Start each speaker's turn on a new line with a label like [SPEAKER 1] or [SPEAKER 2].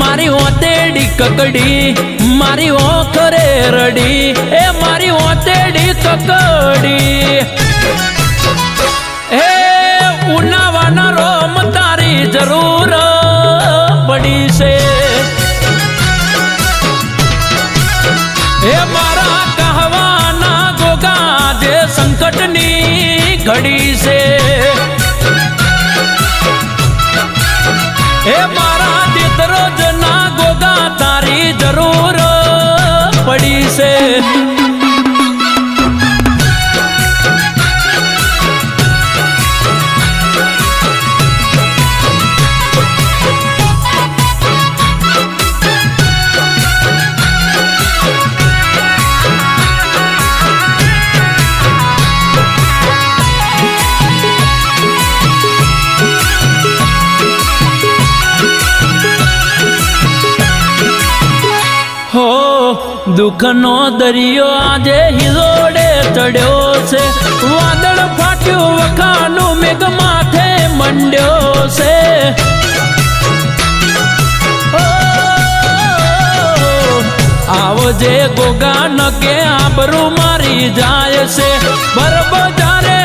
[SPEAKER 1] મારી ઓતેડી કકડી મારી ઓખરે રડી એ મારી ઓતેડી કકડી હે ઉનાવાના રોમ તારી જરૂર પડી છે હે મારા કહેવાના ગોગા જે સંકટની ઘડી છે હે મારા દીકરોજ ના ગોગા તારી જરૂર પડી છે દુઃખનો દરિયો આજે હિલોડે ચડ્યો છે વાદળ ફાટ્યું વખાનું મેઘ માથે મંડ્યો છે આવજે ગોગા ન કે આબરૂ મારી જાય છે બરબજારે